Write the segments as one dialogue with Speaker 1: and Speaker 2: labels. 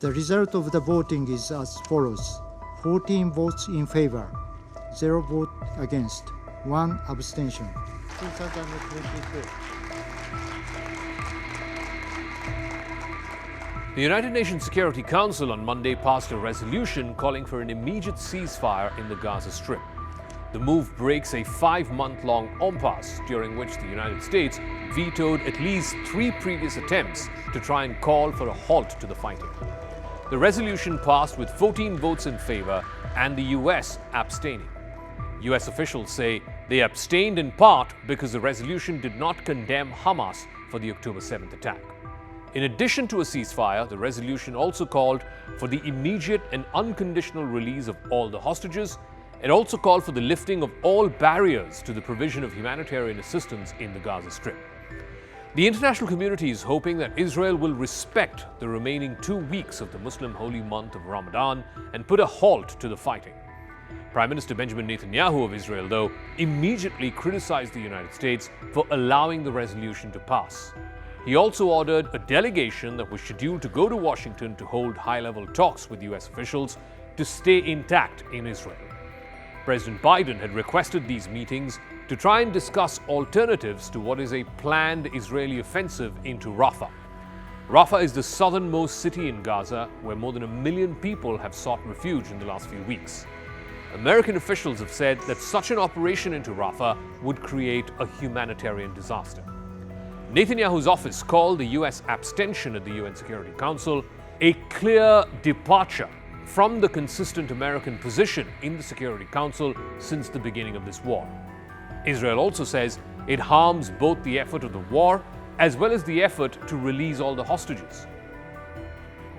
Speaker 1: The result of the voting is as follows: 14 votes in favor, 0 vote against, 1 abstention. 2022.
Speaker 2: The United Nations Security Council on Monday passed a resolution calling for an immediate ceasefire in the Gaza Strip. The move breaks a 5-month-long impasse during which the United States vetoed at least 3 previous attempts to try and call for a halt to the fighting. The resolution passed with 14 votes in favor and the US abstaining. US officials say they abstained in part because the resolution did not condemn Hamas for the October 7th attack. In addition to a ceasefire, the resolution also called for the immediate and unconditional release of all the hostages. It also called for the lifting of all barriers to the provision of humanitarian assistance in the Gaza Strip. The international community is hoping that Israel will respect the remaining 2 weeks of the Muslim holy month of Ramadan and put a halt to the fighting. Prime Minister Benjamin Netanyahu of Israel, though, immediately criticized the United States for allowing the resolution to pass. He also ordered a delegation that was scheduled to go to Washington to hold high-level talks with US officials to stay intact in Israel. President Biden had requested these meetings to try and discuss alternatives to what is a planned Israeli offensive into Rafah. Rafah is the southernmost city in Gaza, where more than 1 million people have sought refuge in the last few weeks. American officials have said that such an operation into Rafah would create a humanitarian disaster. Netanyahu's office called the US abstention at the UN Security Council a clear departure from the consistent American position in the Security Council since the beginning of this war. Israel also says it harms both the effort of the war as well as the effort to release all the hostages.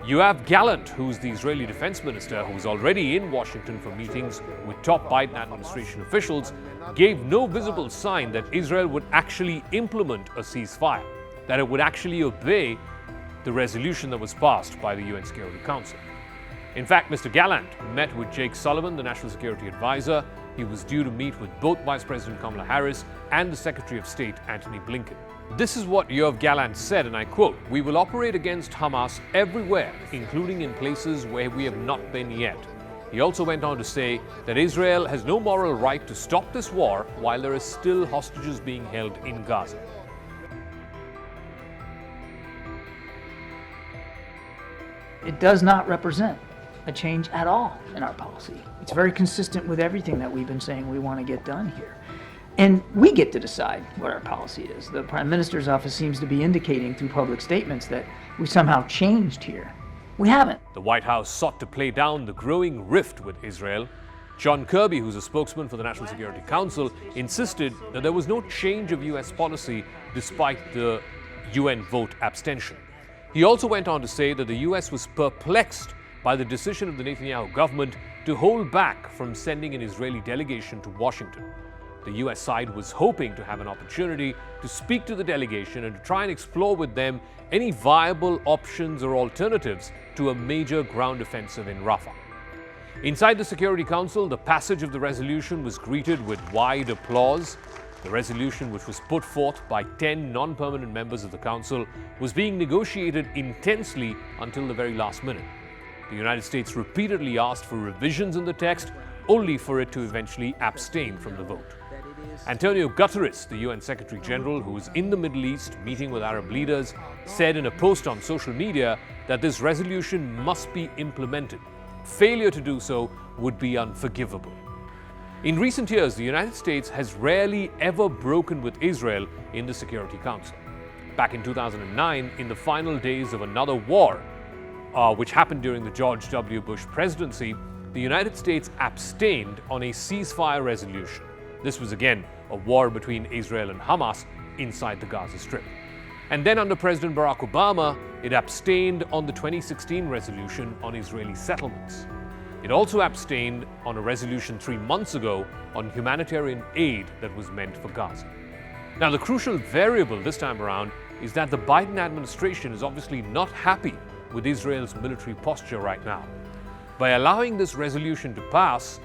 Speaker 2: Yoav Gallant, who's the Israeli defense minister, who's already in Washington for meetings with top Biden administration officials, gave no visible sign that Israel would actually implement a ceasefire, that it would actually obey the resolution that was passed by the UN Security Council. In fact, Mr. Gallant met with Jake Sullivan, the National Security Advisor. He was due to meet with both Vice President Kamala Harris and the Secretary of State, Antony Blinken. This is what Yoav Gallant said, and I quote, "We will operate against Hamas everywhere, including in places where we have not been yet." He also went on to say that Israel has no moral right to stop this war while there are still hostages being held in Gaza.
Speaker 3: It does not represent a change at all in our policy. It's very consistent with everything that we've been saying we want to get done here. And we get to decide what our policy is. The Prime Minister's office seems to be indicating through public statements that we somehow changed here. We haven't.
Speaker 2: The White House sought to play down the growing rift with Israel. John Kirby, who's a spokesman for the National Security Council, insisted that there was no change of US policy despite the UN vote abstention. He also went on to say that the US was perplexed by the decision of the Netanyahu government to hold back from sending an Israeli delegation to Washington. The US side was hoping to have an opportunity to speak to the delegation and to try and explore with them any viable options or alternatives to a major ground offensive in Rafah. Inside the Security Council, the passage of the resolution was greeted with wide applause. The resolution, which was put forth by 10 non-permanent members of the Council, was being negotiated intensely until the very last minute. The United States repeatedly asked for revisions in the text, only for it to eventually abstain from the vote. Antonio Guterres, the UN Secretary General, who was in the Middle East meeting with Arab leaders, said in a post on social media that this resolution must be implemented. Failure to do so would be unforgivable. In recent years, the United States has rarely ever broken with Israel in the Security Council. Back in 2009, in the final days of another war, which happened during the George W. Bush presidency, the United States abstained on a ceasefire resolution. This was again a war between Israel and Hamas inside the Gaza Strip. And then under President Barack Obama, it abstained on the 2016 resolution on Israeli settlements. It also abstained on a resolution 3 months ago on humanitarian aid that was meant for Gaza. Now, the crucial variable this time around is that the Biden administration is obviously not happy with Israel's military posture right now. By allowing this resolution to pass,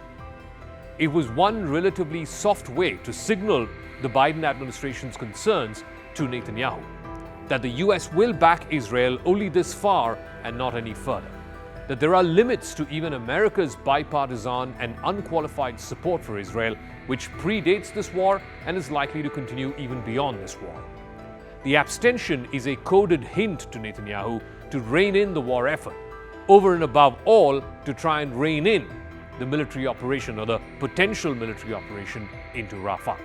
Speaker 2: it was one relatively soft way to signal the Biden administration's concerns to Netanyahu, that the US will back Israel only this far and not any further. that there are limits to even America's bipartisan and unqualified support for Israel, which predates this war and is likely to continue even beyond this war. The abstention is a coded hint to Netanyahu to rein in the war effort, over and above all to try and rein in the military operation or the potential military operation into Rafah.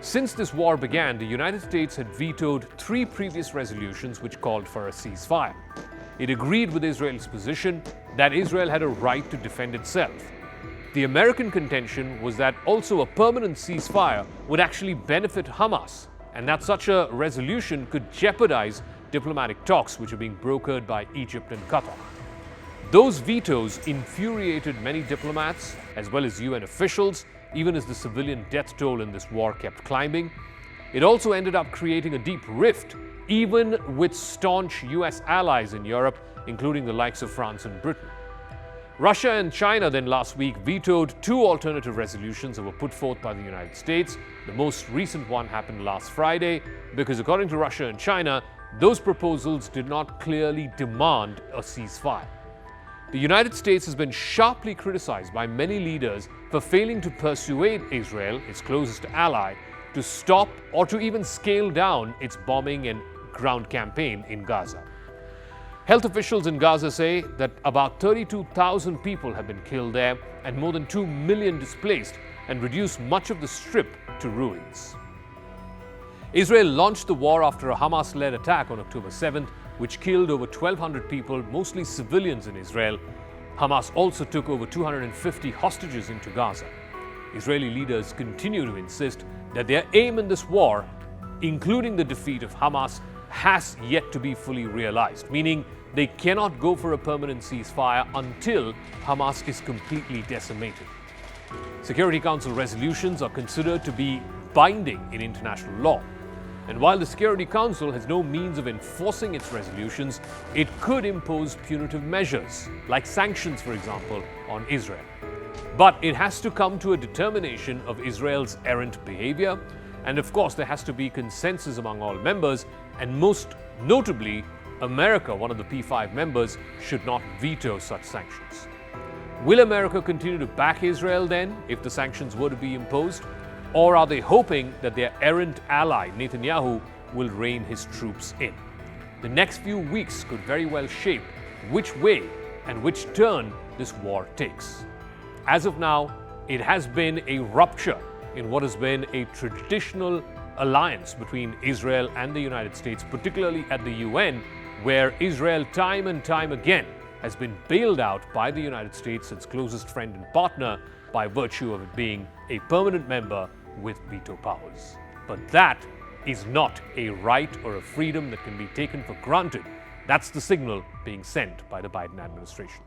Speaker 2: Since this war began, the United States had vetoed 3 previous resolutions which called for a ceasefire. It agreed with Israel's position that Israel had a right to defend itself. The American contention was that also a permanent ceasefire would actually benefit Hamas, and that such a resolution could jeopardize diplomatic talks which are being brokered by Egypt and Qatar. Those vetoes infuriated many diplomats as well as UN officials, even as the civilian death toll in this war kept climbing. It also ended up creating a deep rift, even with staunch US allies in Europe, including the likes of France and Britain. Russia and China then last week vetoed 2 alternative resolutions that were put forth by the United States. The most recent one happened last Friday because, according to Russia and China, those proposals did not clearly demand a ceasefire. The United States has been sharply criticized by many leaders for failing to persuade Israel, its closest ally, to stop or to even scale down its bombing and ground campaign in Gaza. Health officials in Gaza say that about 32,000 people have been killed there and more than 2 million displaced, and reduced much of the strip to ruins. Israel launched the war after a Hamas-led attack on October 7th, which killed over 1,200 people, mostly civilians in Israel. Hamas also took over 250 hostages into Gaza. Israeli leaders continue to insist that their aim in this war, including the defeat of Hamas, has yet to be fully realized, meaning they cannot go for a permanent ceasefire until Hamas is completely decimated. Security Council resolutions are considered to be binding in international law. And while the Security Council has no means of enforcing its resolutions, it could impose punitive measures, like sanctions, for example, on Israel. But it has to come to a determination of Israel's errant behavior, and of course there has to be consensus among all members, and most notably, America, one of the P5 members, should not veto such sanctions. Will America continue to back Israel then, if the sanctions were to be imposed? Or are they hoping that their errant ally, Netanyahu, will rein his troops in? The next few weeks could very well shape which way and which turn this war takes. As of now, it has been a rupture in what has been a traditional alliance between Israel and the United States, particularly at the UN, where Israel time and time again has been bailed out by the United States, its closest friend and partner, by virtue of it being a permanent member with veto powers. But that is not a right or a freedom that can be taken for granted. That's the signal being sent by the Biden administration.